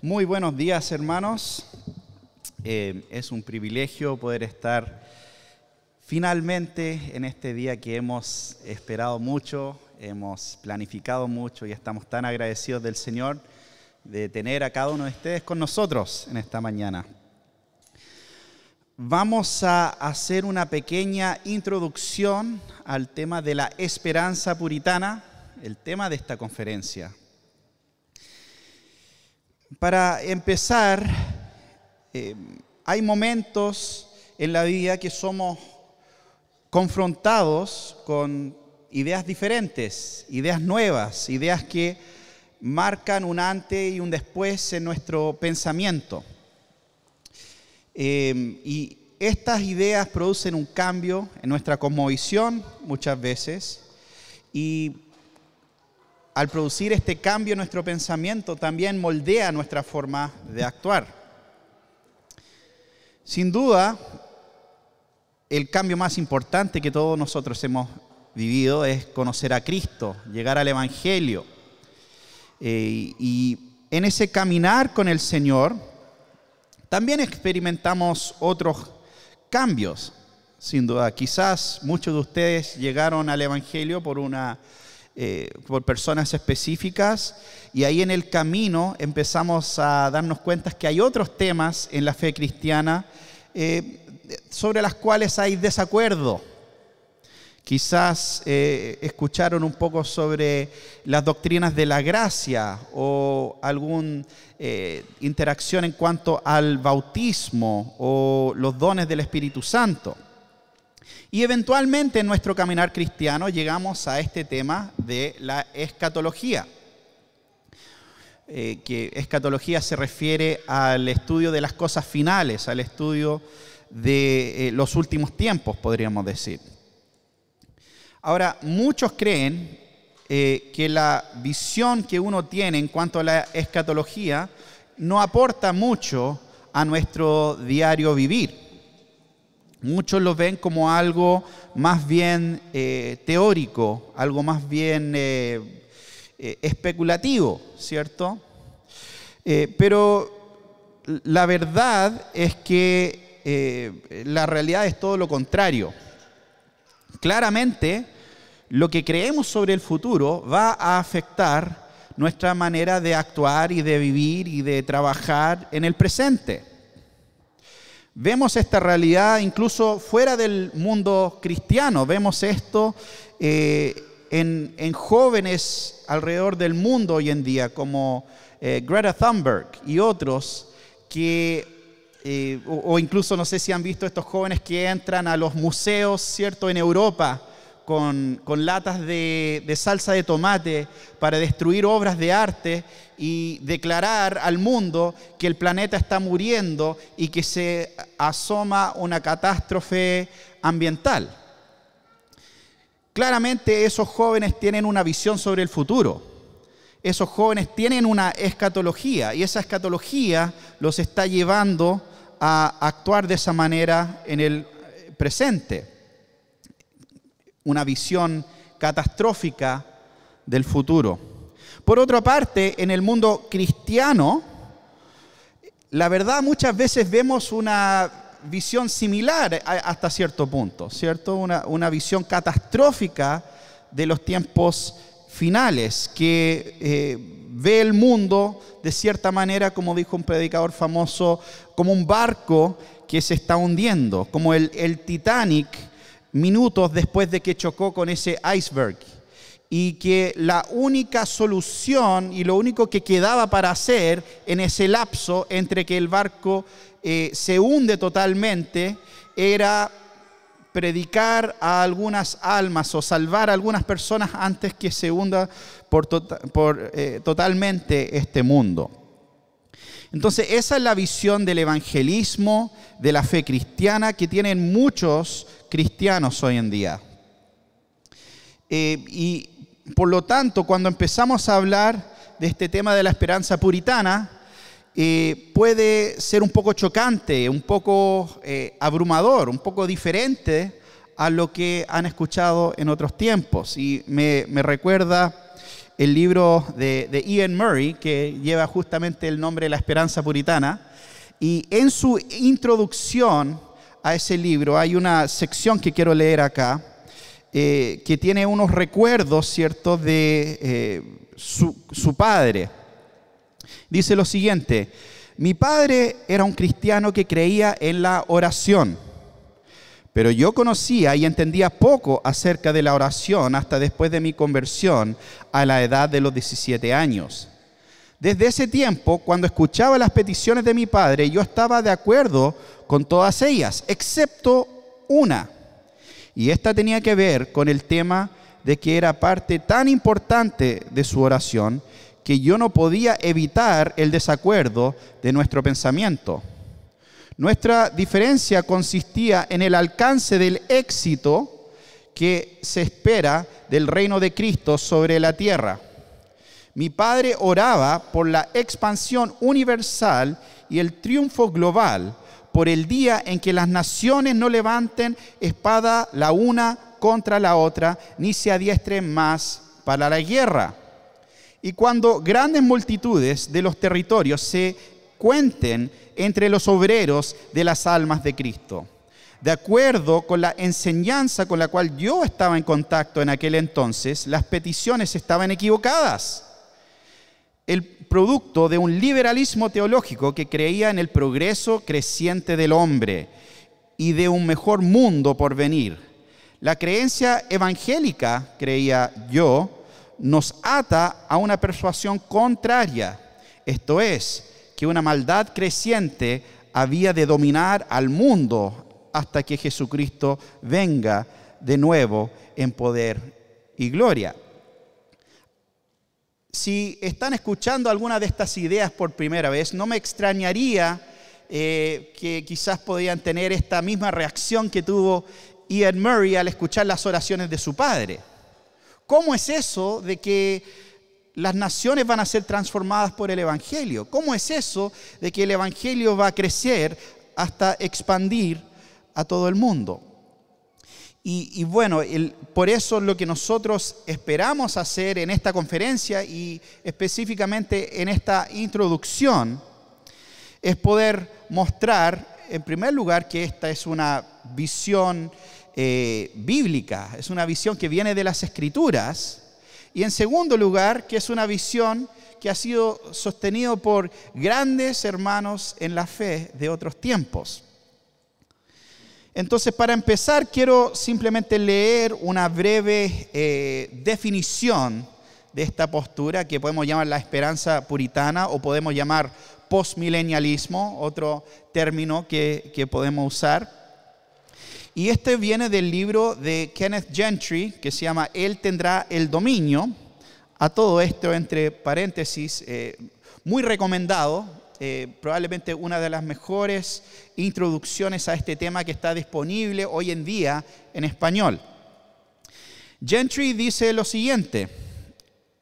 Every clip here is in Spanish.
Muy buenos días, hermanos. Es un privilegio poder estar finalmente en este día que hemos esperado mucho, hemos planificado mucho y estamos tan agradecidos del Señor de tener a cada uno de ustedes con nosotros en esta mañana. Vamos a hacer una pequeña introducción al tema de la esperanza puritana, el tema de esta conferencia. Para empezar, hay momentos en la vida que somos confrontados con ideas diferentes, ideas nuevas, ideas que marcan un antes y un después en nuestro pensamiento. Y estas ideas producen un cambio en nuestra cosmovisión muchas veces, y al producir este cambio en nuestro pensamiento también moldea nuestra forma de actuar. Sin duda, el cambio más importante que todos nosotros hemos vivido es conocer a Cristo, llegar al Evangelio. Y en ese caminar con el Señor, también experimentamos otros cambios. Sin duda, quizás muchos de ustedes llegaron al Evangelio por personas específicas, y ahí en el camino empezamos a darnos cuenta que hay otros temas en la fe cristiana sobre las cuales hay desacuerdo. Quizás escucharon un poco sobre las doctrinas de la gracia o alguna interacción en cuanto al bautismo o los dones del Espíritu Santo. Y eventualmente en nuestro caminar cristiano llegamos a este tema de la escatología. Que escatología se refiere al estudio de las cosas finales, al estudio de los últimos tiempos, podríamos decir. Ahora, muchos creen que la visión que uno tiene en cuanto a la escatología no aporta mucho a nuestro diario vivir. Muchos lo ven como algo más bien teórico, algo más bien especulativo, ¿cierto? Pero la verdad es que la realidad es todo lo contrario. Claramente, lo que creemos sobre el futuro va a afectar nuestra manera de actuar y de vivir y de trabajar en el presente. Vemos esta realidad incluso fuera del mundo cristiano. Vemos esto en jóvenes alrededor del mundo hoy en día, como Greta Thunberg y otros, o incluso no sé si han visto estos jóvenes que entran a los museos, ¿cierto?, en Europa con latas de salsa de tomate para destruir obras de arte y declarar al mundo que el planeta está muriendo y que se asoma una catástrofe ambiental. Claramente esos jóvenes tienen una visión sobre el futuro. Esos jóvenes tienen una escatología, y esa escatología los está llevando a actuar de esa manera en el presente. Una visión catastrófica del futuro. Por otra parte, en el mundo cristiano, la verdad muchas veces vemos una visión similar hasta cierto punto, ¿cierto? Una visión catastrófica de los tiempos finales, que ve el mundo de cierta manera, como dijo un predicador famoso, como un barco que se está hundiendo, como el Titanic minutos después de que chocó con ese iceberg, y que la única solución y lo único que quedaba para hacer en ese lapso entre que el barco se hunde totalmente era predicar a algunas almas o salvar a algunas personas antes que se hunda totalmente este mundo. Entonces esa es la visión del evangelismo, de la fe cristiana, que tienen muchos cristianos hoy en día. Y por lo tanto, cuando empezamos a hablar de este tema de la esperanza puritana, puede ser un poco chocante, un poco abrumador, un poco diferente a lo que han escuchado en otros tiempos. Y me recuerda el libro de Ian Murray, que lleva justamente el nombre de La Esperanza Puritana, y en su introducción a ese libro hay una sección que quiero leer acá, que tiene unos recuerdos, ¿cierto?, de su padre. Dice lo siguiente: mi padre era un cristiano que creía en la oración, pero yo conocía y entendía poco acerca de la oración hasta después de mi conversión a la edad de los 17 años. Desde ese tiempo, cuando escuchaba las peticiones de mi padre, yo estaba de acuerdo con todas ellas, excepto una. Y esta tenía que ver con el tema de que era parte tan importante de su oración que yo no podía evitar el desacuerdo de nuestro pensamiento. Nuestra diferencia consistía en el alcance del éxito que se espera del reino de Cristo sobre la tierra. Mi padre oraba por la expansión universal y el triunfo global, por el día en que las naciones no levanten espada la una contra la otra, ni se adiestren más para la guerra. Y cuando grandes multitudes de los territorios se cuenten entre los obreros de las almas de Cristo. De acuerdo con la enseñanza con la cual yo estaba en contacto en aquel entonces, las peticiones estaban equivocadas. El producto de un liberalismo teológico que creía en el progreso creciente del hombre y de un mejor mundo por venir. La creencia evangélica, creía yo, nos ata a una persuasión contraria, esto es, que una maldad creciente había de dominar al mundo hasta que Jesucristo venga de nuevo en poder y gloria. Si están escuchando alguna de estas ideas por primera vez, no me extrañaría que quizás podían tener esta misma reacción que tuvo Ian Murray al escuchar las oraciones de su padre. ¿Cómo es eso de que las naciones van a ser transformadas por el Evangelio? ¿Cómo es eso de que el Evangelio va a crecer hasta expandir a todo el mundo? Y bueno, por eso lo que nosotros esperamos hacer en esta conferencia y específicamente en esta introducción es poder mostrar, en primer lugar, que esta es una visión bíblica, es una visión que viene de las Escrituras, y en segundo lugar, que es una visión que ha sido sostenido por grandes hermanos en la fe de otros tiempos. Entonces, para empezar, quiero simplemente leer una breve definición de esta postura que podemos llamar la esperanza puritana o podemos llamar postmilenialismo, otro término que podemos usar. Y este viene del libro de Kenneth Gentry, que se llama Él tendrá el dominio. A todo esto, entre paréntesis, muy recomendado, probablemente una de las mejores introducciones a este tema que está disponible hoy en día en español. Gentry dice lo siguiente: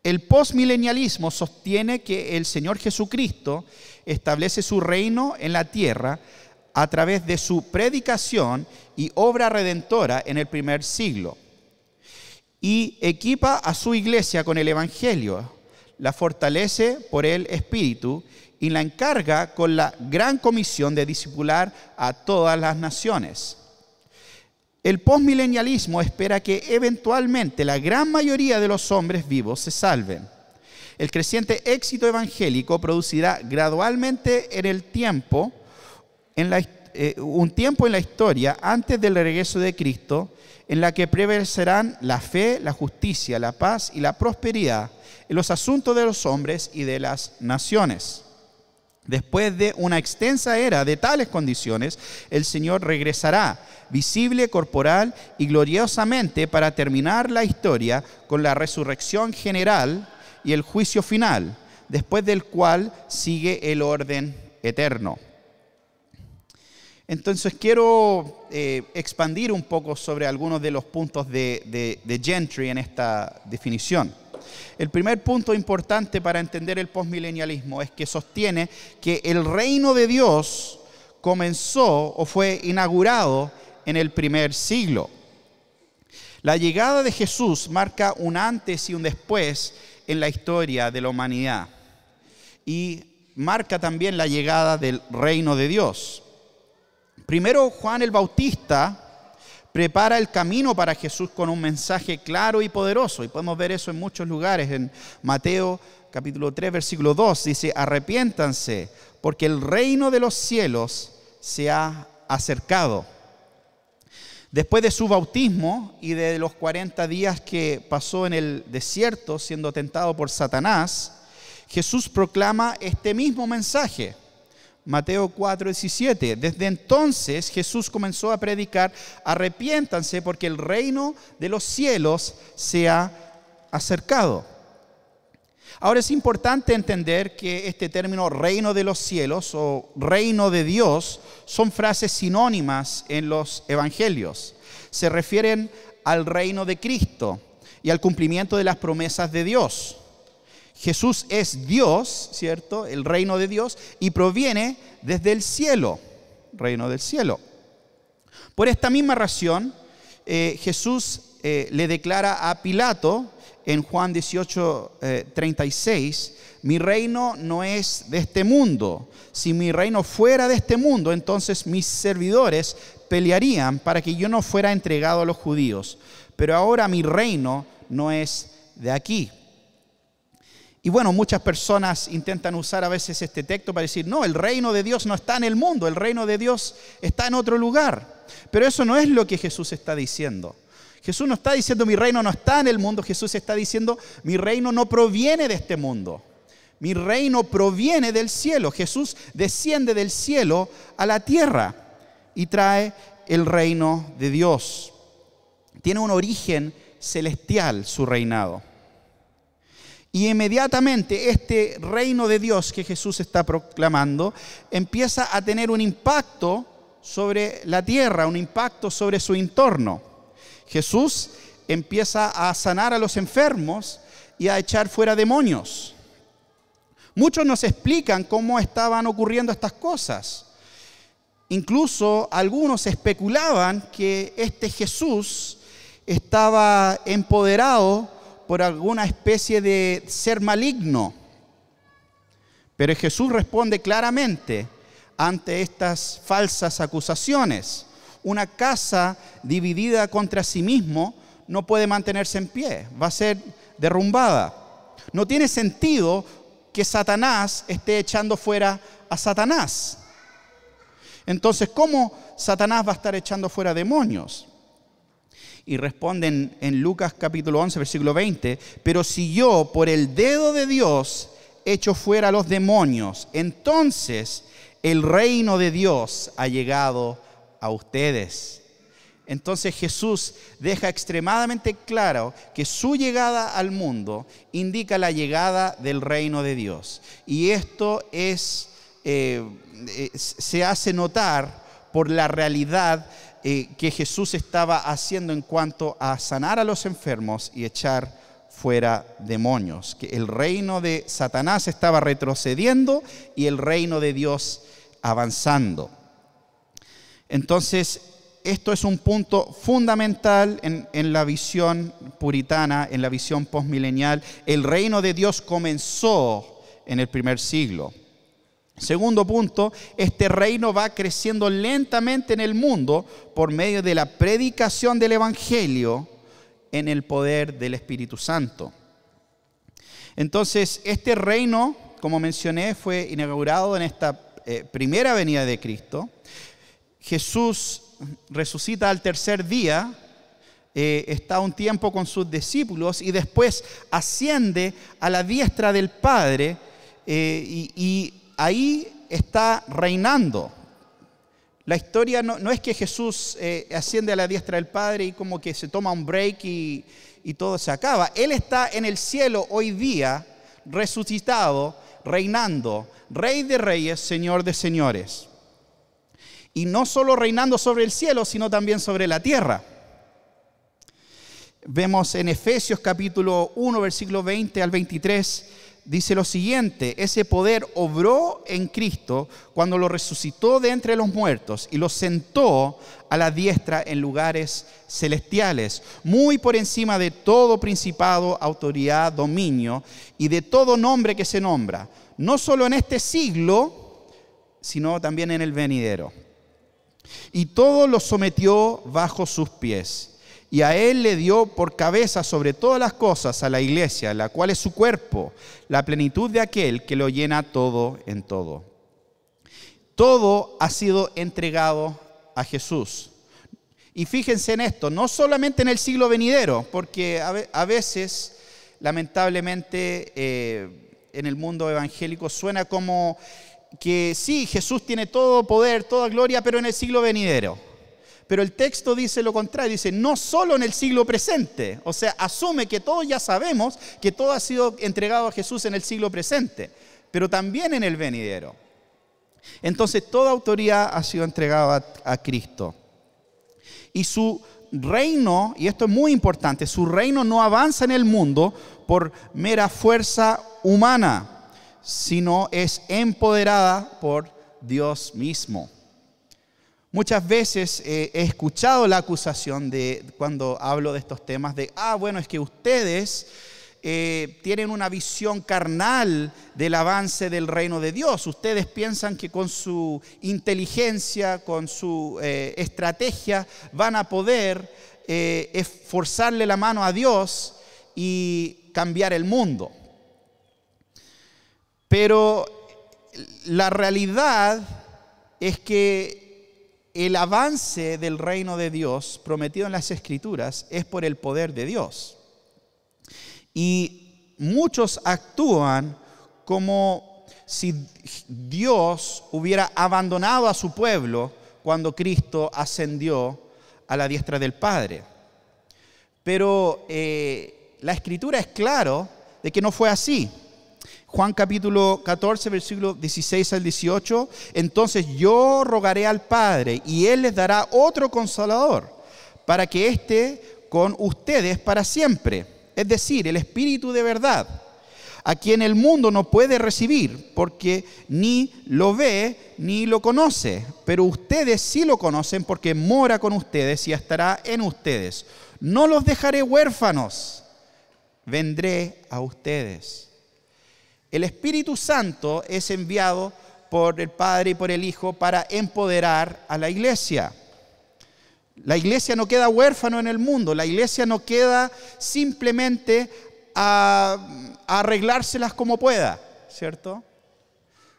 el postmilenialismo sostiene que el Señor Jesucristo establece su reino en la tierra a través de su predicación y obra redentora en el primer siglo, y equipa a su iglesia con el Evangelio, la fortalece por el Espíritu y la encarga con la gran comisión de discipular a todas las naciones. El postmilenialismo espera que eventualmente la gran mayoría de los hombres vivos se salven. El creciente éxito evangélico producirá gradualmente en el tiempo, un tiempo en la historia antes del regreso de Cristo, en la que prevalecerán la fe, la justicia, la paz y la prosperidad en los asuntos de los hombres y de las naciones. Después de una extensa era de tales condiciones, el Señor regresará visible, corporal y gloriosamente para terminar la historia con la resurrección general y el juicio final, después del cual sigue el orden eterno. Entonces quiero expandir un poco sobre algunos de los puntos de Gentry en esta definición. El primer punto importante para entender el postmilenialismo es que sostiene que el reino de Dios comenzó o fue inaugurado en el primer siglo. La llegada de Jesús marca un antes y un después en la historia de la humanidad y marca también la llegada del reino de Dios. Primero, Juan el Bautista prepara el camino para Jesús con un mensaje claro y poderoso. Y podemos ver eso en muchos lugares. En Mateo capítulo 3, versículo 2, dice: arrepiéntanse, porque el reino de los cielos se ha acercado. Después de su bautismo y de los 40 días que pasó en el desierto siendo tentado por Satanás, Jesús proclama este mismo mensaje. Mateo 4:17. Desde entonces Jesús comenzó a predicar: arrepiéntanse porque el reino de los cielos se ha acercado. Ahora es importante entender que este término reino de los cielos o reino de Dios son frases sinónimas en los evangelios. Se refieren al reino de Cristo y al cumplimiento de las promesas de Dios. Jesús es Dios, ¿cierto? El reino de Dios, y proviene desde el cielo, reino del cielo. Por esta misma razón, Jesús le declara a Pilato en Juan 18:36, mi reino no es de este mundo. Si mi reino fuera de este mundo, entonces mis servidores pelearían para que yo no fuera entregado a los judíos. Pero ahora mi reino no es de aquí. Y bueno, muchas personas intentan usar a veces este texto para decir: no, el reino de Dios no está en el mundo, el reino de Dios está en otro lugar. Pero eso no es lo que Jesús está diciendo. Jesús no está diciendo mi reino no está en el mundo. Jesús está diciendo mi reino no proviene de este mundo. Mi reino proviene del cielo. Jesús desciende del cielo a la tierra y trae el reino de Dios. Tiene un origen celestial su reinado. Y inmediatamente este reino de Dios que Jesús está proclamando empieza a tener un impacto sobre la tierra, un impacto sobre su entorno. Jesús empieza a sanar a los enfermos y a echar fuera demonios. Muchos nos explican cómo estaban ocurriendo estas cosas. Incluso algunos especulaban que este Jesús estaba empoderado por alguna especie de ser maligno. Pero Jesús responde claramente ante estas falsas acusaciones. Una casa dividida contra sí mismo no puede mantenerse en pie, va a ser derrumbada. No tiene sentido que Satanás esté echando fuera a Satanás. Entonces, ¿cómo Satanás va a estar echando fuera demonios? Y responden en Lucas capítulo 11, versículo 20, pero si yo por el dedo de Dios echo fuera a los demonios, entonces el reino de Dios ha llegado a ustedes. Entonces Jesús deja extremadamente claro que su llegada al mundo indica la llegada del reino de Dios. Y esto se hace notar por la realidad que Jesús estaba haciendo en cuanto a sanar a los enfermos y echar fuera demonios. Que el reino de Satanás estaba retrocediendo y el reino de Dios avanzando. Entonces, esto es un punto fundamental en la visión puritana, en la visión postmilenial. El reino de Dios comenzó en el primer siglo. Segundo punto, este reino va creciendo lentamente en el mundo por medio de la predicación del Evangelio en el poder del Espíritu Santo. Entonces, este reino, como mencioné, fue inaugurado en esta primera venida de Cristo. Jesús resucita al tercer día, está un tiempo con sus discípulos y después asciende a la diestra del Padre y ahí está reinando. La historia no es que Jesús asciende a la diestra del Padre y como que se toma un break y todo se acaba. Él está en el cielo hoy día, resucitado, reinando, Rey de reyes, Señor de señores. Y no solo reinando sobre el cielo, sino también sobre la tierra. Vemos en Efesios capítulo 1, versículo 20 al 23, dice lo siguiente: ese poder obró en Cristo cuando lo resucitó de entre los muertos y lo sentó a la diestra en lugares celestiales, muy por encima de todo principado, autoridad, dominio y de todo nombre que se nombra, no solo en este siglo, sino también en el venidero. Y todo lo sometió bajo sus pies. Y a él le dio por cabeza sobre todas las cosas a la iglesia, la cual es su cuerpo, la plenitud de aquel que lo llena todo en todo. Todo ha sido entregado a Jesús. Y fíjense en esto, no solamente en el siglo venidero, porque a veces, lamentablemente, en el mundo evangélico suena como que sí, Jesús tiene todo poder, toda gloria, pero en el siglo venidero. Pero el texto dice lo contrario, dice no solo en el siglo presente, o sea, asume que todos ya sabemos que todo ha sido entregado a Jesús en el siglo presente, pero también en el venidero. Entonces toda autoridad ha sido entregada a Cristo. Y su reino, y esto es muy importante, su reino no avanza en el mundo por mera fuerza humana, sino es empoderada por Dios mismo. Muchas veces he escuchado la acusación de, cuando hablo de estos temas, de, bueno, es que ustedes tienen una visión carnal del avance del reino de Dios. Ustedes piensan que con su inteligencia, con su estrategia, van a poder esforzarle la mano a Dios y cambiar el mundo. Pero la realidad es que el avance del reino de Dios prometido en las Escrituras es por el poder de Dios. Y muchos actúan como si Dios hubiera abandonado a su pueblo cuando Cristo ascendió a la diestra del Padre. Pero la Escritura es clara de que no fue así. Juan capítulo 14, versículos 16 al 18, entonces yo rogaré al Padre y Él les dará otro Consolador para que esté con ustedes para siempre, es decir, el Espíritu de verdad, a quien el mundo no puede recibir porque ni lo ve ni lo conoce, pero ustedes sí lo conocen porque mora con ustedes y estará en ustedes. No los dejaré huérfanos, vendré a ustedes. El Espíritu Santo es enviado por el Padre y por el Hijo para empoderar a la iglesia. La iglesia no queda huérfano en el mundo, la iglesia no queda simplemente a arreglárselas como pueda, ¿cierto?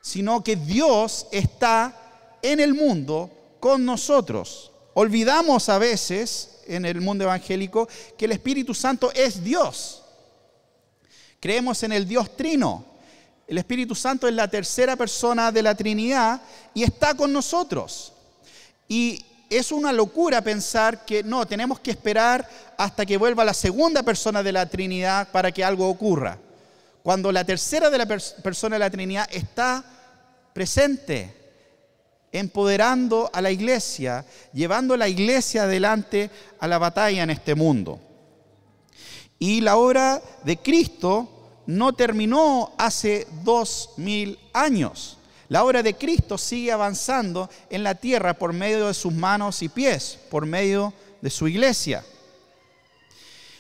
Sino que Dios está en el mundo con nosotros. Olvidamos a veces en el mundo evangélico que el Espíritu Santo es Dios. Creemos en el Dios Trino. El Espíritu Santo es la tercera persona de la Trinidad y está con nosotros. Y es una locura pensar que no, tenemos que esperar hasta que vuelva la segunda persona de la Trinidad para que algo ocurra. Cuando la tercera de la persona de la Trinidad está presente, empoderando a la iglesia, llevando a la iglesia adelante a la batalla en este mundo. Y la obra de Cristo no terminó hace 2000 años. La obra de Cristo sigue avanzando en la tierra por medio de sus manos y pies, por medio de su iglesia.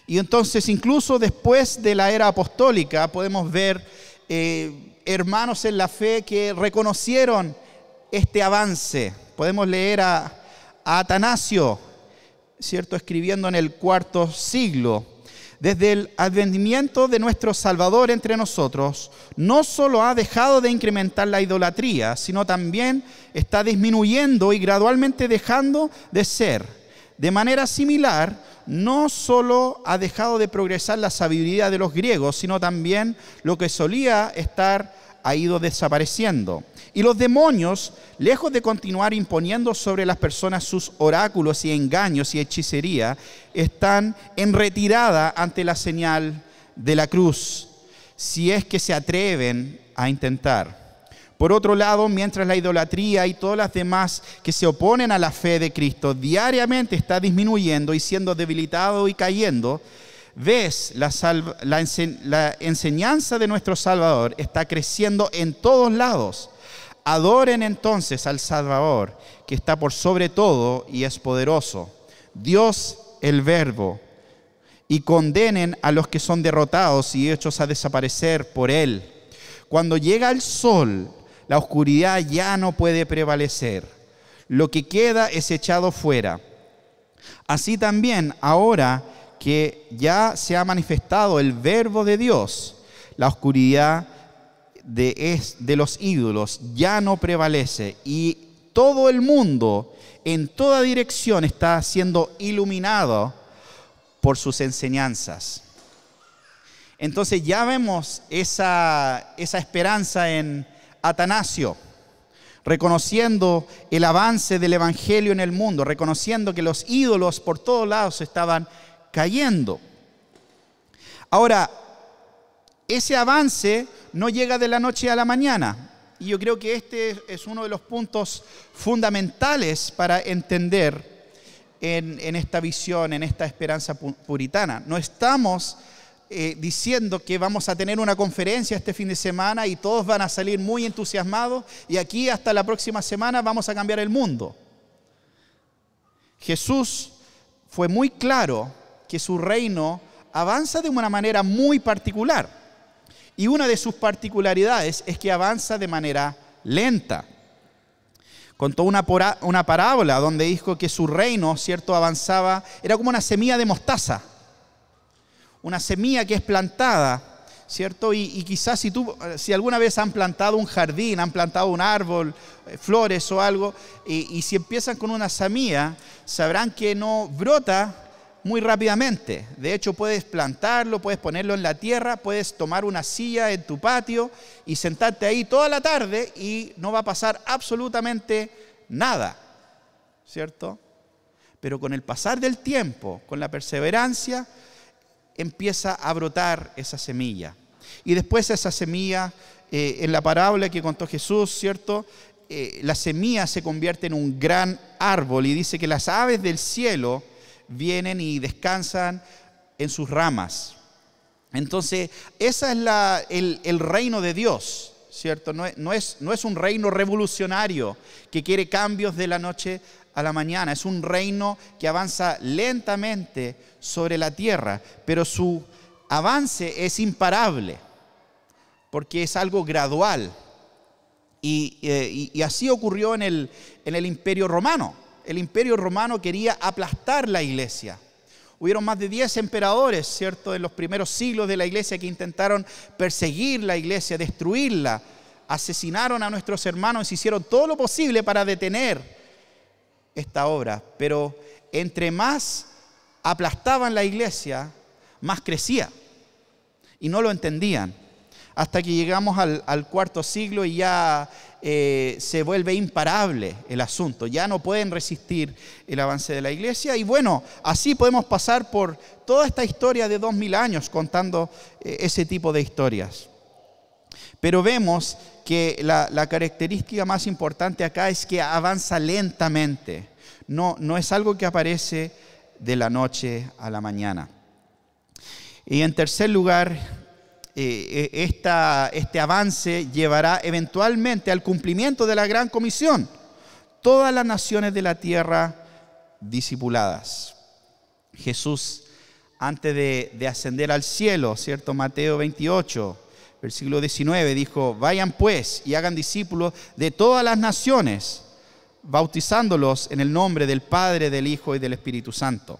Y entonces, incluso después de la era apostólica, podemos ver hermanos en la fe que reconocieron este avance. Podemos leer a Atanasio, ¿cierto?, escribiendo en el IV siglo. Desde el advenimiento de nuestro Salvador entre nosotros, no solo ha dejado de incrementar la idolatría, sino también está disminuyendo y gradualmente dejando de ser. De manera similar, no solo ha dejado de progresar la sabiduría de los griegos, sino también lo que solía estar ha ido desapareciendo. Y los demonios, lejos de continuar imponiendo sobre las personas sus oráculos y engaños y hechicería, están en retirada ante la señal de la cruz, si es que se atreven a intentar. Por otro lado, mientras la idolatría y todas las demás que se oponen a la fe de Cristo diariamente está disminuyendo y siendo debilitado y cayendo, ves, la enseñanza de nuestro Salvador está creciendo en todos lados. Adoren entonces al Salvador, que está por sobre todo y es poderoso, Dios el Verbo, y condenen a los que son derrotados y hechos a desaparecer por Él. Cuando llega el sol, la oscuridad ya no puede prevalecer. Lo que queda es echado fuera. Así también, ahora que ya se ha manifestado el Verbo de Dios, la oscuridad de los ídolos ya no prevalece y todo el mundo en toda dirección está siendo iluminado por sus enseñanzas. Entonces ya vemos esa esperanza en Atanasio, reconociendo el avance del Evangelio en el mundo, reconociendo que los ídolos por todos lados estaban cayendo. Ahora, ese avance no llega de la noche a la mañana. Y yo creo que este es uno de los puntos fundamentales para entender en esta visión, en esta esperanza puritana. No estamos diciendo que vamos a tener una conferencia este fin de semana y todos van a salir muy entusiasmados y aquí hasta la próxima semana vamos a cambiar el mundo. Jesús fue muy claro que su reino avanza de una manera muy particular. Y una de sus particularidades es que avanza de manera lenta. Contó una parábola donde dijo que su reino, ¿cierto?, avanzaba, era como una semilla de mostaza. Una semilla que es plantada, ¿cierto? Y quizás si alguna vez han plantado un jardín, han plantado un árbol, flores o algo, y si empiezan con una semilla, sabrán que no brota muy rápidamente. De hecho, puedes plantarlo, puedes ponerlo en la tierra, puedes tomar una silla en tu patio y sentarte ahí toda la tarde y no va a pasar absolutamente nada, ¿cierto? Pero con el pasar del tiempo, con la perseverancia, empieza a brotar esa semilla. Y después esa semilla, en la parábola que contó Jesús, ¿cierto?, la semilla se convierte en un gran árbol y dice que las aves del cielo vienen y descansan en sus ramas. Entonces, ese es el reino de Dios, ¿cierto? No es un reino revolucionario que quiere cambios de la noche a la mañana. Es un reino que avanza lentamente sobre la tierra, pero su avance es imparable, porque es algo gradual. Y así ocurrió en el Imperio Romano. El Imperio Romano quería aplastar la iglesia. Hubieron más de 10 emperadores, ¿cierto?, en los primeros siglos de la iglesia que intentaron perseguir la iglesia, destruirla. Asesinaron a nuestros hermanos, hicieron todo lo posible para detener esta obra. Pero entre más aplastaban la iglesia, más crecía. Y no lo entendían. Hasta que llegamos al cuarto siglo y ya se vuelve imparable el asunto. Ya no pueden resistir el avance de la iglesia. Y bueno, así podemos pasar por toda esta historia de 2000 años contando ese tipo de historias. Pero vemos que la característica más importante acá es que avanza lentamente. No es algo que aparece de la noche a la mañana. Y en tercer lugar, este avance llevará eventualmente al cumplimiento de la gran comisión. Todas las naciones de la tierra discipuladas. Jesús, antes de ascender al cielo, ¿cierto? Mateo 28, versículo 19, dijo: vayan pues y hagan discípulos de todas las naciones, bautizándolos en el nombre del Padre, del Hijo y del Espíritu Santo.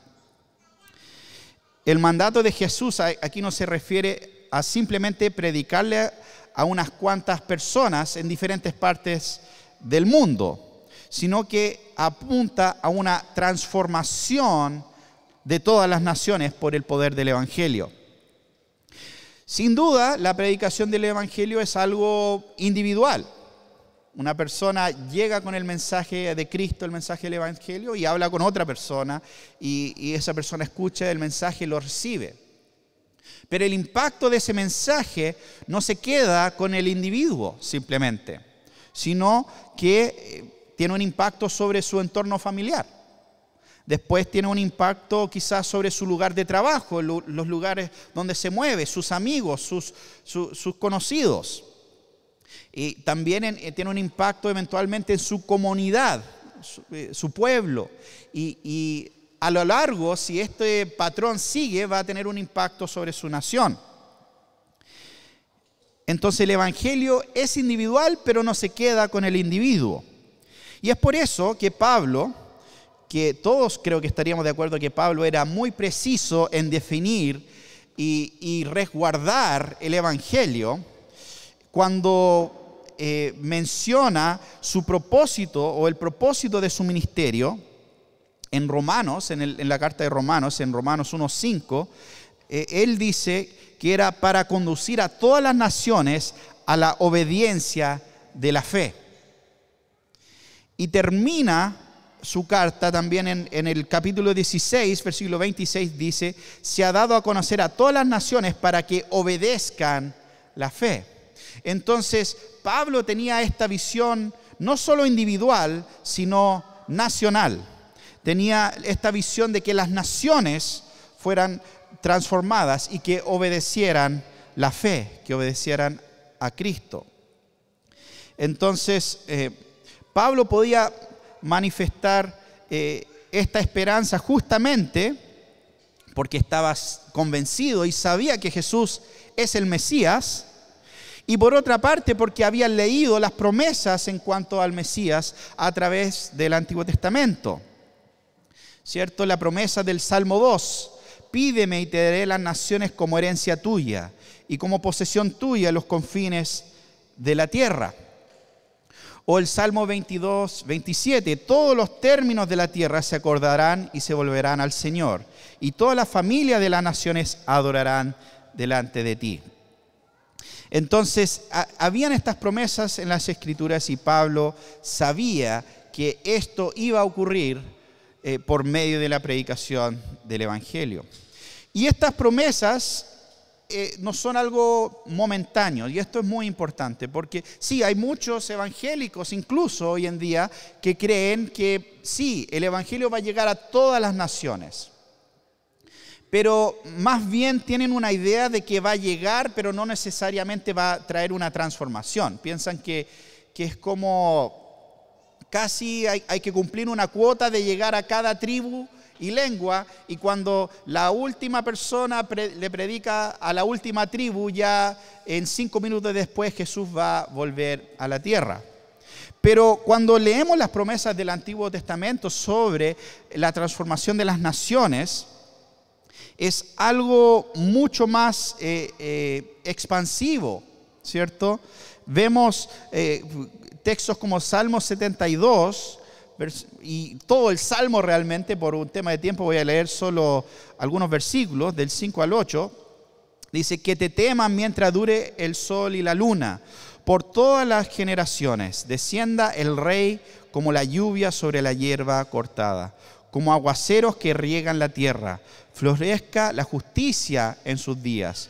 El mandato de Jesús aquí no se refiere a simplemente predicarle a unas cuantas personas en diferentes partes del mundo, sino que apunta a una transformación de todas las naciones por el poder del Evangelio. Sin duda, la predicación del Evangelio es algo individual. Una persona llega con el mensaje de Cristo, el mensaje del Evangelio, y habla con otra persona, y esa persona escucha el mensaje y lo recibe. Pero el impacto de ese mensaje no se queda con el individuo simplemente, sino que tiene un impacto sobre su entorno familiar. Después tiene un impacto quizás sobre su lugar de trabajo, los lugares donde se mueve, sus amigos, sus conocidos. Y también tiene un impacto eventualmente en su comunidad, su pueblo. Y a lo largo, si este patrón sigue, va a tener un impacto sobre su nación. Entonces el evangelio es individual, pero no se queda con el individuo. Y es por eso que Pablo, que todos creo que estaríamos de acuerdo que Pablo era muy preciso en definir y resguardar el evangelio, cuando menciona su propósito o el propósito de su ministerio en Romanos, en la carta de Romanos, en Romanos 1:5, él dice que era para conducir a todas las naciones a la obediencia de la fe. Y termina su carta también en el capítulo 16, versículo 26, dice: se ha dado a conocer a todas las naciones para que obedezcan la fe. Entonces, Pablo tenía esta visión no solo individual, sino nacional. Tenía esta visión de que las naciones fueran transformadas y que obedecieran la fe, que obedecieran a Cristo. Entonces, Pablo podía manifestar esta esperanza justamente porque estaba convencido y sabía que Jesús es el Mesías, y por otra parte porque había leído las promesas en cuanto al Mesías a través del Antiguo Testamento. ¿Cierto? La promesa del Salmo 2: pídeme y te daré las naciones como herencia tuya y como posesión tuya los confines de la tierra. O el Salmo 22, 27, todos los términos de la tierra se acordarán y se volverán al Señor, y toda la familia de las naciones adorarán delante de ti. Entonces, habían estas promesas en las Escrituras y Pablo sabía que esto iba a ocurrir por medio de la predicación del Evangelio. Y estas promesas no son algo momentáneo, y esto es muy importante, porque sí, hay muchos evangélicos, incluso hoy en día, que creen que sí, el Evangelio va a llegar a todas las naciones, pero más bien tienen una idea de que va a llegar, pero no necesariamente va a traer una transformación. Piensan que es como casi hay que cumplir una cuota de llegar a cada tribu y lengua, y cuando la última persona le predica a la última tribu, ya en 5 minutos después Jesús va a volver a la tierra. Pero cuando leemos las promesas del Antiguo Testamento sobre la transformación de las naciones, es algo mucho más expansivo, ¿cierto? Vemos textos como Salmo 72, y todo el Salmo realmente, por un tema de tiempo voy a leer solo algunos versículos, del 5 al 8, dice: que te teman mientras dure el sol y la luna, por todas las generaciones, descienda el Rey como la lluvia sobre la hierba cortada, como aguaceros que riegan la tierra, florezca la justicia en sus días,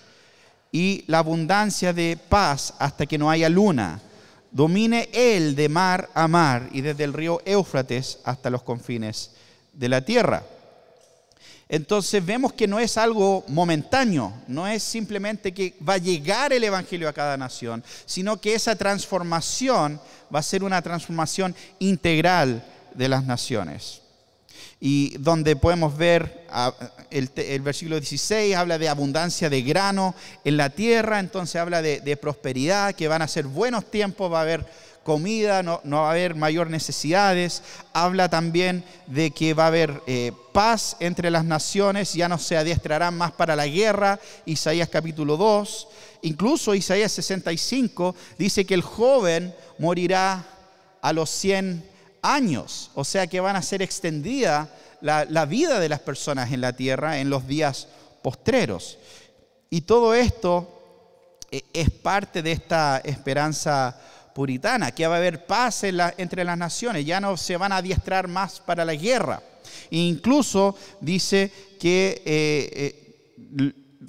y la abundancia de paz hasta que no haya luna. Domine él de mar a mar y desde el río Éufrates hasta los confines de la tierra. Entonces vemos que no es algo momentáneo, no es simplemente que va a llegar el Evangelio a cada nación, sino que esa transformación va a ser una transformación integral de las naciones. Y donde podemos ver el versículo 16 habla de abundancia de grano en la tierra, entonces habla de prosperidad, que van a ser buenos tiempos, va a haber comida, no va a haber mayor necesidades. Habla también de que va a haber paz entre las naciones, ya no se adiestrarán más para la guerra, Isaías capítulo 2. Incluso Isaías 65 dice que el joven morirá a los 100 años, o sea que van a ser extendida la vida de las personas en la tierra en los días postreros. Y todo esto es parte de esta esperanza puritana, que va a haber paz entre las naciones, ya no se van a adiestrar más para la guerra. E incluso dice que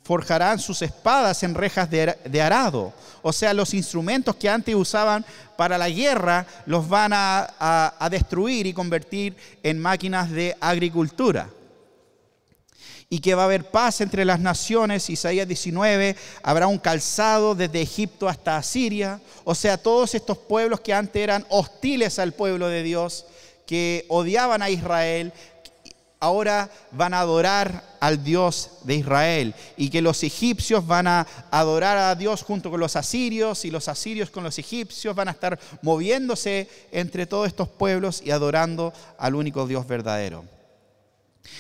forjarán sus espadas en rejas de arado. O sea, los instrumentos que antes usaban para la guerra los van a destruir y convertir en máquinas de agricultura. Y que va a haber paz entre las naciones. Isaías 19, habrá un calzado desde Egipto hasta Asiria. O sea, todos estos pueblos que antes eran hostiles al pueblo de Dios, que odiaban a Israel, ahora van a adorar al Dios de Israel, y que los egipcios van a adorar a Dios junto con los asirios, y los asirios con los egipcios van a estar moviéndose entre todos estos pueblos y adorando al único Dios verdadero.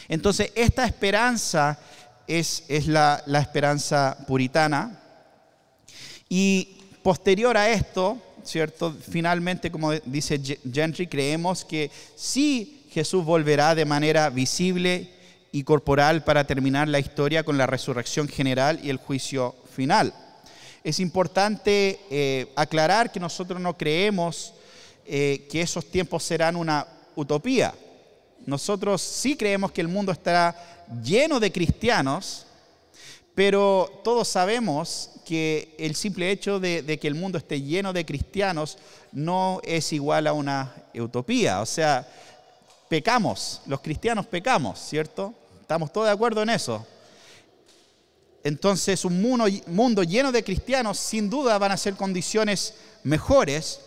Entonces, esta esperanza es la esperanza puritana. Y posterior a esto, ¿cierto? Finalmente, como dice Gentry, creemos que sí, Jesús volverá de manera visible y corporal para terminar la historia con la resurrección general y el juicio final. Es importante aclarar que nosotros no creemos que esos tiempos serán una utopía. Nosotros sí creemos que el mundo estará lleno de cristianos, pero todos sabemos que el simple hecho de que el mundo esté lleno de cristianos no es igual a una utopía. O sea, pecamos, los cristianos pecamos, ¿cierto? Estamos todos de acuerdo en eso. Entonces, un mundo lleno de cristianos, sin duda van a ser condiciones mejores,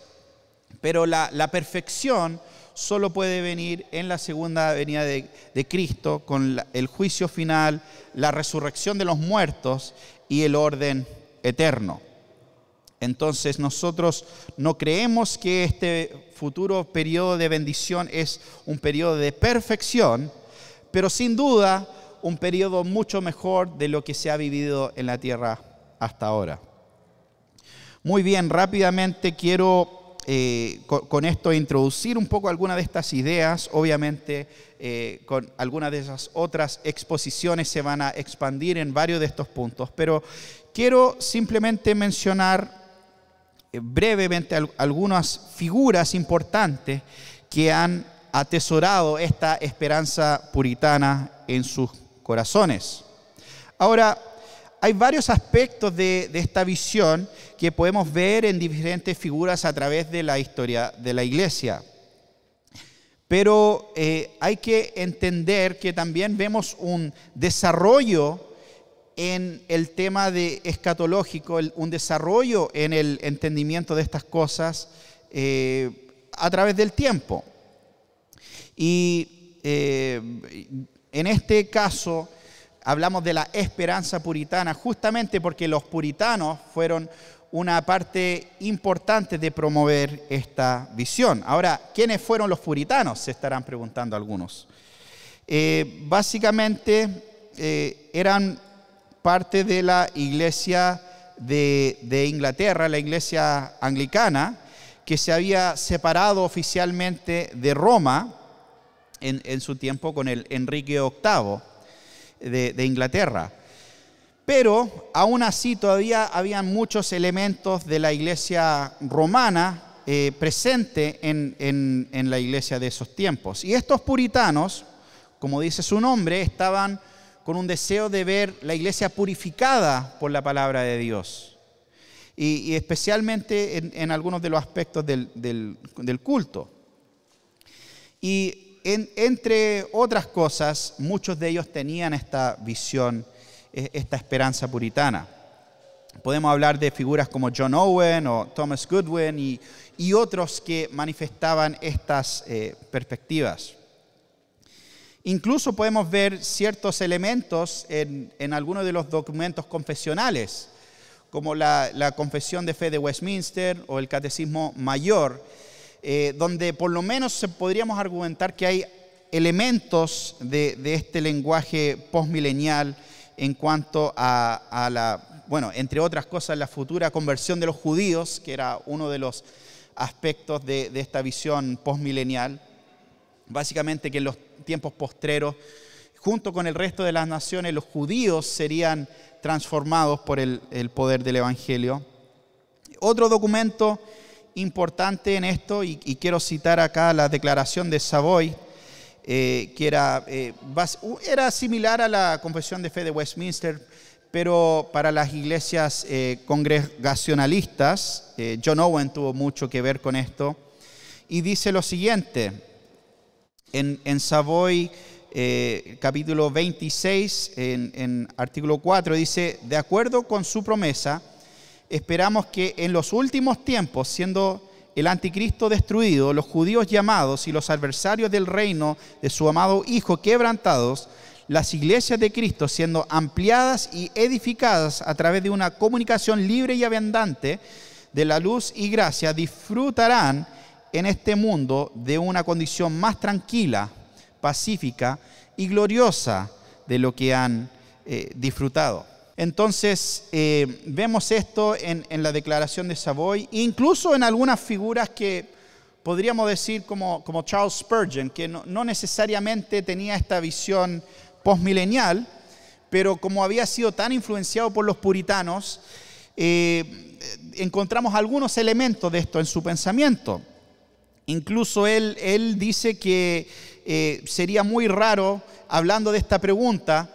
pero la perfección solo puede venir en la segunda venida de Cristo, con el juicio final, la resurrección de los muertos y el orden eterno. Entonces, nosotros no creemos que este futuro periodo de bendición es un periodo de perfección, pero sin duda un periodo mucho mejor de lo que se ha vivido en la tierra hasta ahora. Muy bien, rápidamente quiero con esto introducir un poco algunas de estas ideas. Obviamente con algunas de esas otras exposiciones se van a expandir en varios de estos puntos, pero quiero simplemente mencionar brevemente algunas figuras importantes que han atesorado esta esperanza puritana en sus corazones. Ahora, hay varios aspectos de esta visión que podemos ver en diferentes figuras a través de la historia de la iglesia. Pero hay que entender que también vemos un desarrollo en el tema de escatológico, un desarrollo en el entendimiento de estas cosas a través del tiempo. Y en este caso hablamos de la esperanza puritana, justamente porque los puritanos fueron una parte importante de promover esta visión. Ahora, ¿quiénes fueron los puritanos? Se estarán preguntando algunos. Básicamente eran parte de la iglesia de Inglaterra, la iglesia anglicana, que se había separado oficialmente de Roma en su tiempo con el Enrique VIII de Inglaterra. Pero aún así todavía habían muchos elementos de la iglesia romana presente en la iglesia de esos tiempos. Y estos puritanos, como dice su nombre, estaban con un deseo de ver la iglesia purificada por la palabra de Dios. Y especialmente en algunos de los aspectos del culto. Y entre otras cosas, muchos de ellos tenían esta visión, esta esperanza puritana. Podemos hablar de figuras como John Owen o Thomas Goodwin y otros que manifestaban estas perspectivas. Incluso podemos ver ciertos elementos en algunos de los documentos confesionales, como la Confesión de Fe de Westminster o el Catecismo Mayor, donde por lo menos podríamos argumentar que hay elementos de este lenguaje postmilenial en cuanto a la, bueno, entre otras cosas, la futura conversión de los judíos, que era uno de los aspectos de esta visión postmilenial. Básicamente que en los tiempos postreros, junto con el resto de las naciones, los judíos serían transformados por el poder del Evangelio. Otro documento importante en esto, y quiero citar acá la declaración de Savoy, que era similar a la Confesión de Fe de Westminster, pero para las iglesias congregacionalistas, John Owen tuvo mucho que ver con esto, y dice lo siguiente, en Savoy, capítulo 26, en artículo 4, dice: de acuerdo con su promesa, esperamos que en los últimos tiempos, siendo el anticristo destruido, los judíos llamados y los adversarios del reino de su amado Hijo quebrantados, las iglesias de Cristo siendo ampliadas y edificadas a través de una comunicación libre y abundante de la luz y gracia, disfrutarán en este mundo de una condición más tranquila, pacífica y gloriosa de lo que han disfrutado. Entonces, vemos esto en la declaración de Savoy, incluso en algunas figuras que podríamos decir como Charles Spurgeon, que no necesariamente tenía esta visión postmilenial, pero como había sido tan influenciado por los puritanos, encontramos algunos elementos de esto en su pensamiento. Incluso él dice que sería muy raro, hablando de esta pregunta,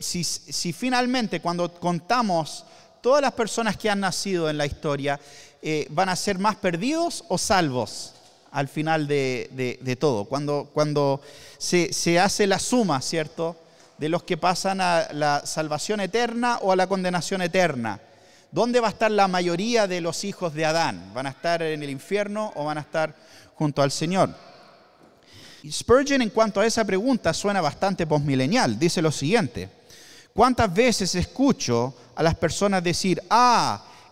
si finalmente cuando contamos todas las personas que han nacido en la historia, van a ser más perdidos o salvos al final de todo. Cuando se hace la suma, ¿cierto?, de los que pasan a la salvación eterna o a la condenación eterna. ¿Dónde va a estar la mayoría de los hijos de Adán? ¿Van a estar en el infierno o van a estar junto al Señor? Spurgeon, en cuanto a esa pregunta, suena bastante postmilenial. Dice lo siguiente: ¿cuántas veces escucho a las personas decir: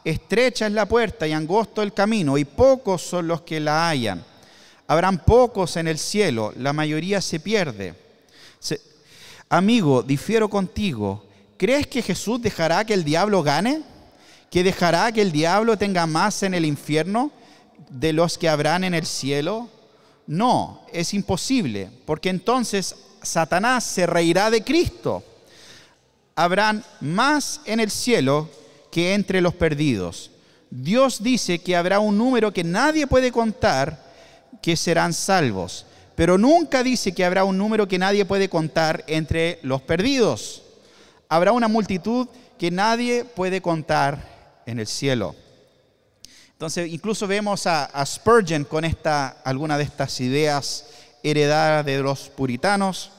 estrecha es la puerta y angosto el camino, y pocos son los que la hallan? Habrán pocos en el cielo, la mayoría se pierde. Amigo, difiero contigo. ¿Crees que Jesús dejará que el diablo gane? ¿Que dejará que el diablo tenga más en el infierno de los que habrán en el cielo? No, es imposible, porque entonces Satanás se reirá de Cristo. Habrán más en el cielo que entre los perdidos. Dios dice que habrá un número que nadie puede contar que serán salvos, pero nunca dice que habrá un número que nadie puede contar entre los perdidos. Habrá una multitud que nadie puede contar en el cielo. Entonces, incluso vemos a Spurgeon con alguna de estas ideas heredadas de los puritanos.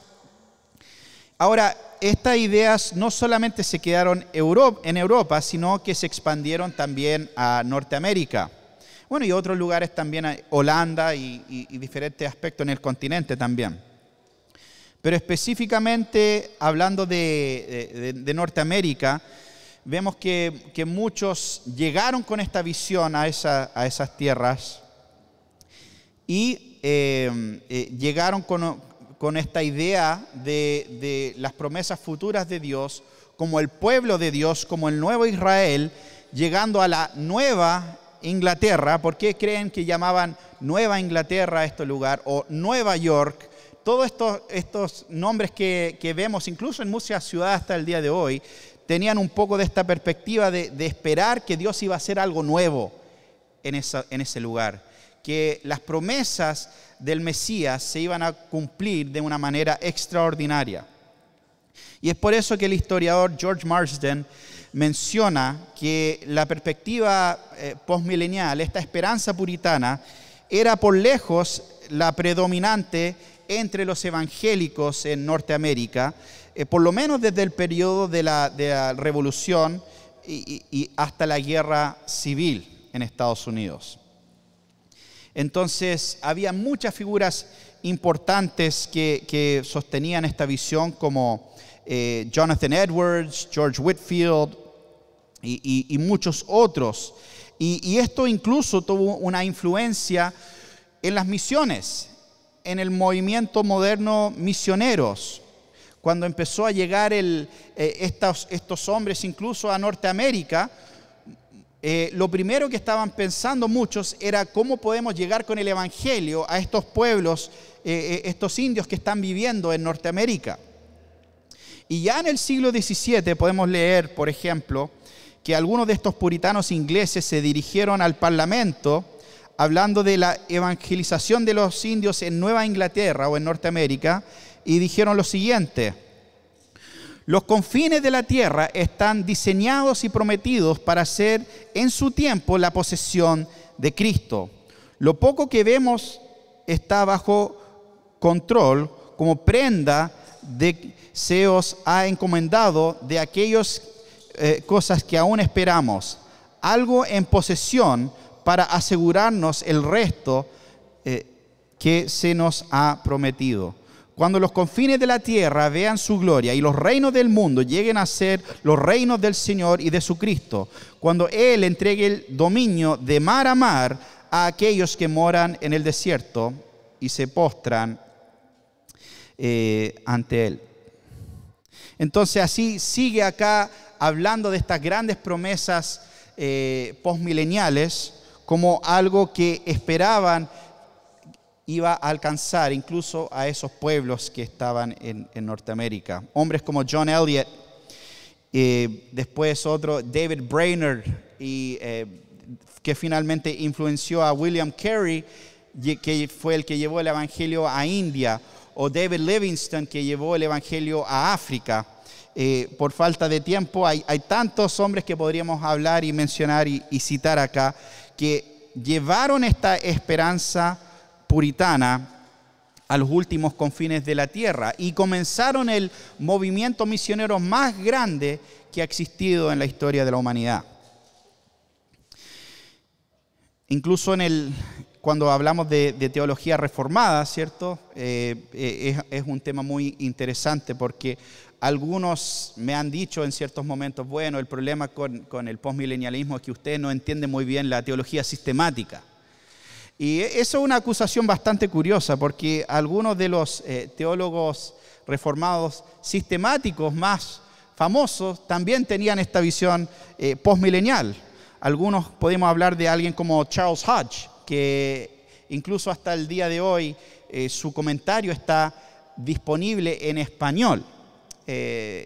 Ahora, estas ideas no solamente se quedaron en Europa, sino que se expandieron también a Norteamérica. Bueno, y otros lugares también, a Holanda y diferentes aspectos en el continente también. Pero específicamente, hablando de Norteamérica, vemos que muchos llegaron con esta visión a esas tierras y llegaron con esta idea de las promesas futuras de Dios, como el pueblo de Dios, como el nuevo Israel, llegando a la Nueva Inglaterra. ¿Por qué creen que llamaban Nueva Inglaterra a este lugar? O Nueva York. Todos estos nombres que vemos, incluso en muchas ciudades hasta el día de hoy, tenían un poco de esta perspectiva de esperar que Dios iba a hacer algo nuevo en ese lugar, que las promesas del Mesías se iban a cumplir de una manera extraordinaria. Y es por eso que el historiador George Marsden menciona que la perspectiva postmilenial, esta esperanza puritana, era por lejos la predominante entre los evangélicos en Norteamérica, por lo menos desde el periodo de la Revolución y hasta la Guerra Civil en Estados Unidos. Entonces, había muchas figuras importantes que sostenían esta visión, como Jonathan Edwards, George Whitefield y muchos otros. Y esto incluso tuvo una influencia en las misiones, en el movimiento moderno misioneros. Cuando empezó a llegar estos hombres incluso a Norteamérica, lo primero que estaban pensando muchos era cómo podemos llegar con el evangelio a estos pueblos, estos indios que están viviendo en Norteamérica. Y ya en el siglo XVII podemos leer, por ejemplo, que algunos de estos puritanos ingleses se dirigieron al Parlamento hablando de la evangelización de los indios en Nueva Inglaterra o en Norteamérica, y dijeron lo siguiente: Los confines de la tierra están diseñados y prometidos para ser en su tiempo la posesión de Cristo. Lo poco que vemos está bajo control como prenda de se os ha encomendado de aquellas cosas que aún esperamos, algo en posesión para asegurarnos el resto que se nos ha prometido. Cuando los confines de la tierra vean su gloria y los reinos del mundo lleguen a ser los reinos del Señor y de su Cristo, cuando Él entregue el dominio de mar a mar a aquellos que moran en el desierto y se postran ante Él. Entonces así sigue acá hablando de estas grandes promesas postmileniales como algo que esperaban iba a alcanzar incluso a esos pueblos que estaban en Norteamérica. Hombres como John Eliot, después otro David Brainerd, que finalmente influenció a William Carey, que fue el que llevó el evangelio a India, o David Livingstone, que llevó el evangelio a África. Por falta de tiempo hay tantos hombres que podríamos hablar y mencionar y citar acá, que llevaron esta esperanza puritana a los últimos confines de la tierra y comenzaron el movimiento misionero más grande que ha existido en la historia de la humanidad. Incluso cuando hablamos de teología reformada, ¿cierto? Es un tema muy interesante porque algunos me han dicho en ciertos momentos, bueno, el problema con el postmilenialismo es que ustedes no entienden muy bien la teología sistemática. Y eso es una acusación bastante curiosa porque algunos de los teólogos reformados sistemáticos más famosos también tenían esta visión postmilenial. Algunos podemos hablar de alguien como Charles Hodge, que incluso hasta el día de hoy su comentario está disponible en español,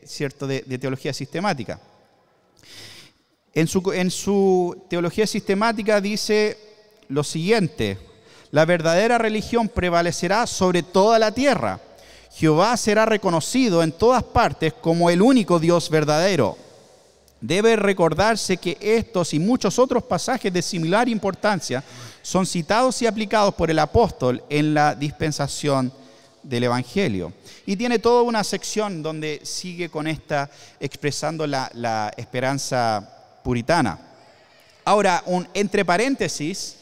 ¿cierto? De teología sistemática. En su teología sistemática dice lo siguiente: la verdadera religión prevalecerá sobre toda la tierra. Jehová será reconocido en todas partes como el único Dios verdadero. Debe recordarse que estos y muchos otros pasajes de similar importancia son citados y aplicados por el apóstol en la dispensación del Evangelio. Y tiene toda una sección donde sigue con esta expresando la esperanza puritana. Ahora, entre paréntesis,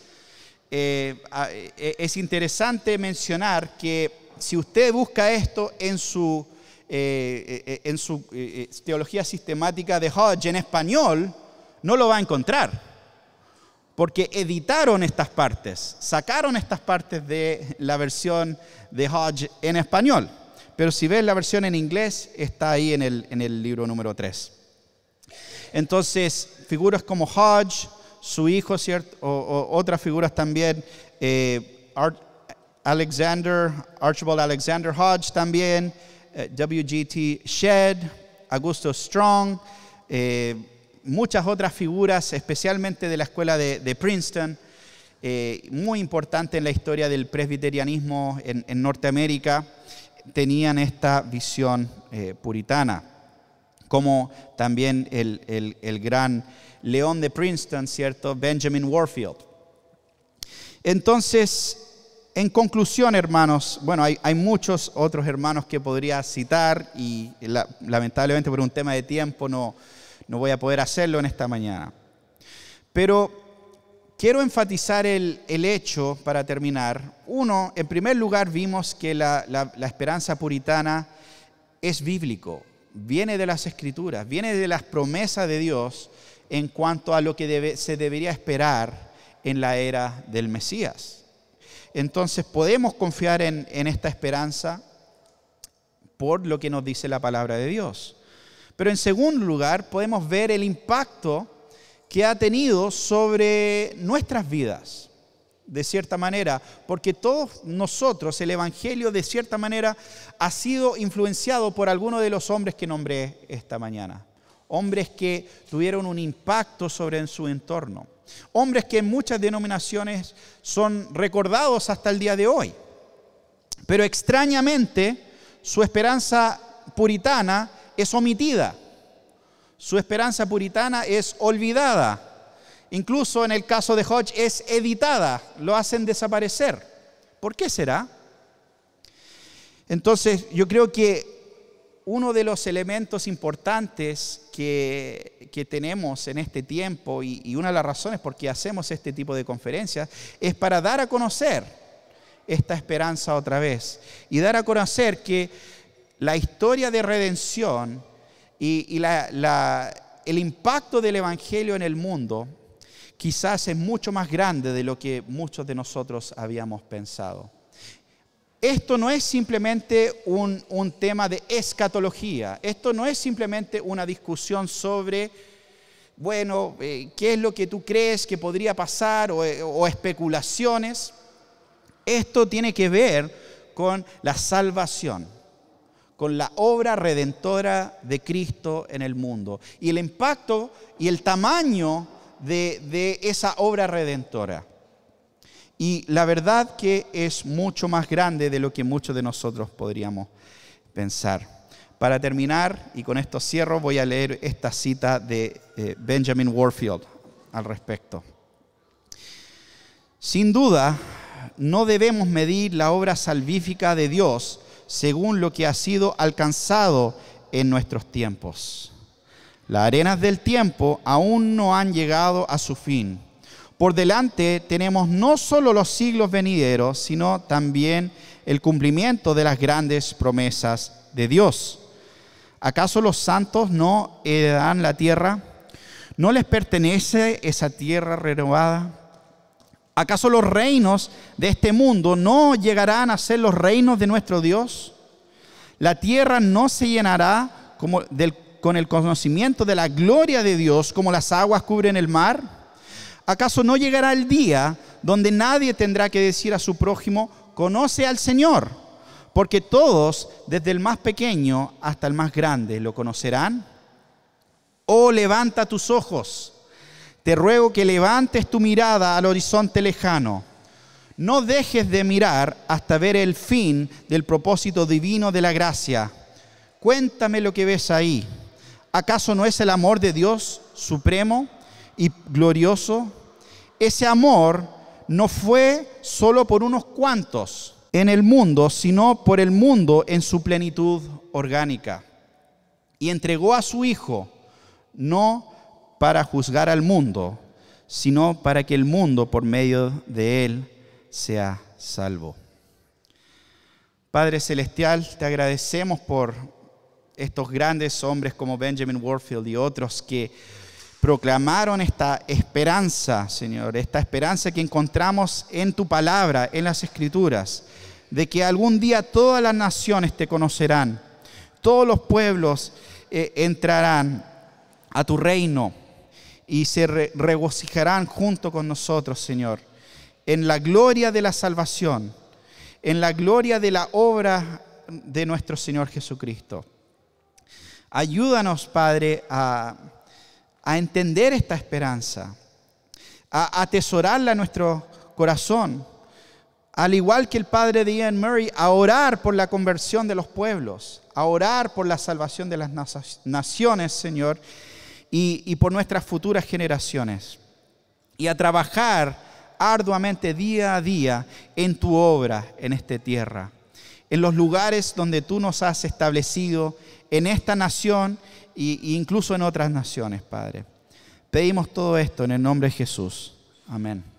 es interesante mencionar que si usted busca esto en su teología sistemática de Hodge en español, no lo va a encontrar, porque editaron estas partes, sacaron estas partes de la versión de Hodge en español. Pero si ves la versión en inglés, está ahí en el libro número 3. Entonces, figuras como Hodge, su hijo, ¿cierto? O otras figuras también, Archibald Alexander Hodge también, W.G.T. Shedd, Augusto Strong, muchas otras figuras, especialmente de la escuela de Princeton, muy importante en la historia del presbiterianismo en Norteamérica, tenían esta visión puritana, como también el gran león de Princeton, ¿cierto? Benjamin Warfield. Entonces, en conclusión, hermanos, bueno, hay muchos otros hermanos que podría citar y lamentablemente por un tema de tiempo no voy a poder hacerlo en esta mañana. Pero quiero enfatizar el hecho, para terminar. Uno, en primer lugar, vimos que la esperanza puritana es bíblico, viene de las Escrituras, viene de las promesas de Dios en cuanto a lo que se debería esperar en la era del Mesías. Entonces podemos confiar en esta esperanza por lo que nos dice la palabra de Dios. Pero en segundo lugar, podemos ver el impacto que ha tenido sobre nuestras vidas, de cierta manera, porque todos nosotros, el Evangelio de cierta manera ha sido influenciado por algunos de los hombres que nombré esta mañana. Hombres que tuvieron un impacto sobre su entorno. Hombres que en muchas denominaciones son recordados hasta el día de hoy. Pero extrañamente, su esperanza puritana es omitida. Su esperanza puritana es olvidada. Incluso en el caso de Hodge es editada, lo hacen desaparecer. ¿Por qué será? Entonces, yo creo que uno de los elementos importantes que tenemos en este tiempo y una de las razones por qué hacemos este tipo de conferencias es para dar a conocer esta esperanza otra vez y dar a conocer que la historia de redención y el impacto del Evangelio en el mundo quizás es mucho más grande de lo que muchos de nosotros habíamos pensado. Esto no es simplemente un tema de escatología. Esto no es simplemente una discusión sobre, bueno, qué es lo que tú crees que podría pasar o especulaciones. Esto tiene que ver con la salvación, con la obra redentora de Cristo en el mundo y el impacto y el tamaño de esa obra redentora. Y la verdad que es mucho más grande de lo que muchos de nosotros podríamos pensar. Para terminar, y con esto cierro, voy a leer esta cita de Benjamin Warfield al respecto. Sin duda, no debemos medir la obra salvífica de Dios según lo que ha sido alcanzado en nuestros tiempos. Las arenas del tiempo aún no han llegado a su fin. Por delante tenemos no solo los siglos venideros, sino también el cumplimiento de las grandes promesas de Dios. ¿Acaso los santos no heredarán la tierra? ¿No les pertenece esa tierra renovada? ¿Acaso los reinos de este mundo no llegarán a ser los reinos de nuestro Dios? ¿La tierra no se llenará con el conocimiento de la gloria de Dios como las aguas cubren el mar? ¿Acaso no llegará el día donde nadie tendrá que decir a su prójimo, conoce al Señor? Porque todos, desde el más pequeño hasta el más grande, lo conocerán. Oh, levanta tus ojos. Te ruego que levantes tu mirada al horizonte lejano. No dejes de mirar hasta ver el fin del propósito divino de la gracia. Cuéntame lo que ves ahí. ¿Acaso no es el amor de Dios supremo y glorioso? Ese amor no fue solo por unos cuantos en el mundo, sino por el mundo en su plenitud orgánica. Y entregó a su Hijo, no para juzgar al mundo, sino para que el mundo por medio de él sea salvo. Padre Celestial, te agradecemos por estos grandes hombres como Benjamin Warfield y otros que proclamaron esta esperanza, Señor, esta esperanza que encontramos en tu palabra, en las Escrituras, de que algún día todas las naciones te conocerán, todos los pueblos entrarán a tu reino y se regocijarán junto con nosotros, Señor, en la gloria de la salvación, en la gloria de la obra de nuestro Señor Jesucristo. Ayúdanos, Padre, a entender esta esperanza, a atesorarla en nuestro corazón, al igual que el padre de Ian Murray, a orar por la conversión de los pueblos, a orar por la salvación de las naciones, Señor, y por nuestras futuras generaciones, y a trabajar arduamente día a día en tu obra en esta tierra, en los lugares donde tú nos has establecido, en esta nación e incluso en otras naciones, Padre. Pedimos todo esto en el nombre de Jesús. Amén.